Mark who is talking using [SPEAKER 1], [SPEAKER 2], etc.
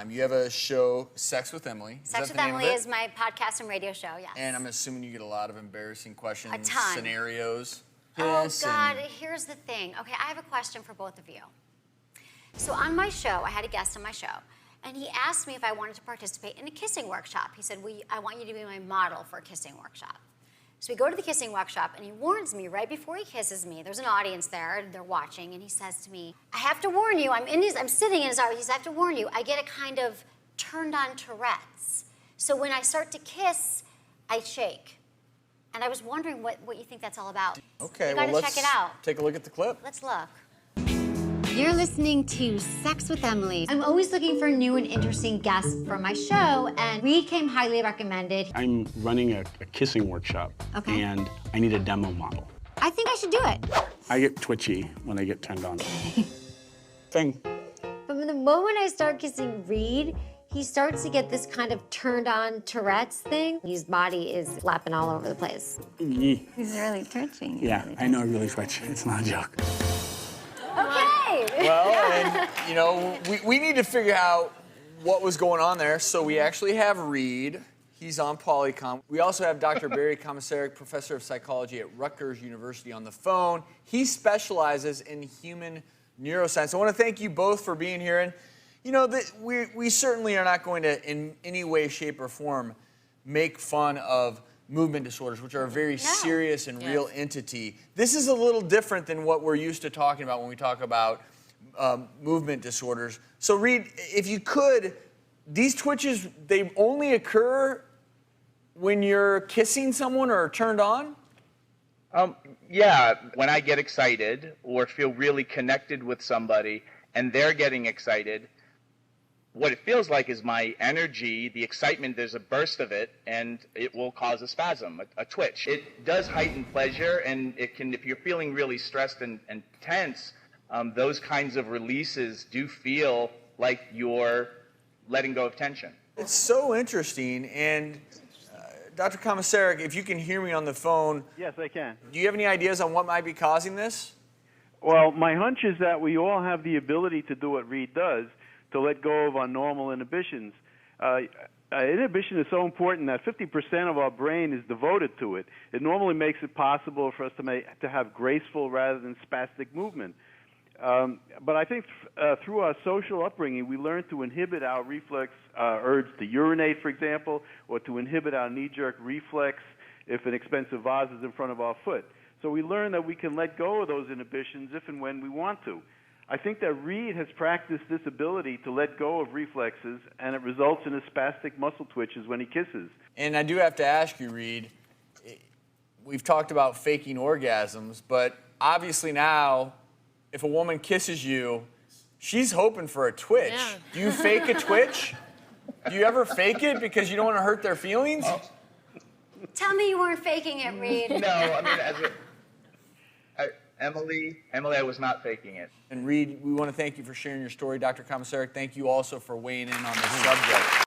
[SPEAKER 1] You have a show, Sex with Emily.
[SPEAKER 2] Sex with Emily is my podcast and radio show, yes.
[SPEAKER 1] And I'm assuming you get a lot of embarrassing questions,
[SPEAKER 2] a ton.
[SPEAKER 1] scenarios.
[SPEAKER 2] Oh, God, here's the thing. Okay, I have a question for both of you. So on my show, I had a guest on my show, and he asked me if I wanted to participate in a kissing workshop. He said, I want you to be my model for a kissing workshop. So we go to the kissing workshop, and he warns me right before he kisses me. There's an audience there, and they're watching, and he says to me, I have to warn you, I'm sitting in his office, he says, I have to warn you, I get a kind of turned on Tourette's. So when I start to kiss, I shake. And I was wondering what you think that's all about.
[SPEAKER 1] Okay,
[SPEAKER 2] you gotta check it out.
[SPEAKER 1] Take a look at the clip.
[SPEAKER 2] Let's look. You're listening to Sex with Emily. I'm always looking for new and interesting guests for my show, and Reed came highly recommended.
[SPEAKER 3] I'm running a kissing workshop, and I need a demo model.
[SPEAKER 2] I think I should do it.
[SPEAKER 3] I get twitchy when I get turned on. Thing.
[SPEAKER 2] But the moment I start kissing Reed, he starts to get this kind of turned on Tourette's thing. His body is flapping all over the place.
[SPEAKER 3] He's
[SPEAKER 4] really twitching.
[SPEAKER 3] Yeah, I know I really twitch. It's not a joke.
[SPEAKER 2] Okay.
[SPEAKER 1] Well, and, you know, we need to figure out what was going on there. So we actually have Reed. He's on Polycom. We also have Dr. Barry Komisarek, professor of psychology at Rutgers University, on the phone. He specializes in human neuroscience. I want to thank you both for being here. And, you know, we certainly are not going to, in any way, shape, or form, make fun of movement disorders, which are a very serious and real entity. This is a little different than what we're used to talking about when we talk about movement disorders. So, Reed, if you could, these twitches, they only occur when you're kissing someone or turned on?
[SPEAKER 5] Yeah, when I get excited or feel really connected with somebody and they're getting excited, what it feels like is my energy, the excitement, there's a burst of it, and it will cause a spasm, a twitch. It does heighten pleasure, and it can, if you're feeling really stressed and tense, those kinds of releases do feel like you're letting go of tension.
[SPEAKER 1] It's so interesting, and Dr. Komisarek, if you can hear me on the phone.
[SPEAKER 6] Yes, I can.
[SPEAKER 1] Do you have any ideas on what might be causing this?
[SPEAKER 6] Well, my hunch is that we all have the ability to do what Reed does, to let go of our normal inhibitions. Inhibition is so important that 50% of our brain is devoted to it. It normally makes it possible for us to have graceful rather than spastic movement. But I think through our social upbringing, we learn to inhibit our reflex urge to urinate, for example, or to inhibit our knee-jerk reflex if an expensive vase is in front of our foot. So we learn that we can let go of those inhibitions if and when we want to. I think that Reed has practiced this ability to let go of reflexes, and it results in his spastic muscle twitches when he kisses.
[SPEAKER 1] And I do have to ask you, Reed, we've talked about faking orgasms, but obviously now, if a woman kisses you, she's hoping for a twitch. Yeah. Do you fake a twitch? Do you ever fake it because you don't want to hurt their feelings?
[SPEAKER 2] Tell me you weren't faking it, Reed.
[SPEAKER 5] No, I mean, Emily, I was not faking it.
[SPEAKER 1] And Reed, we want to thank you for sharing your story. Dr. Komisarek, thank you also for weighing in on this subject.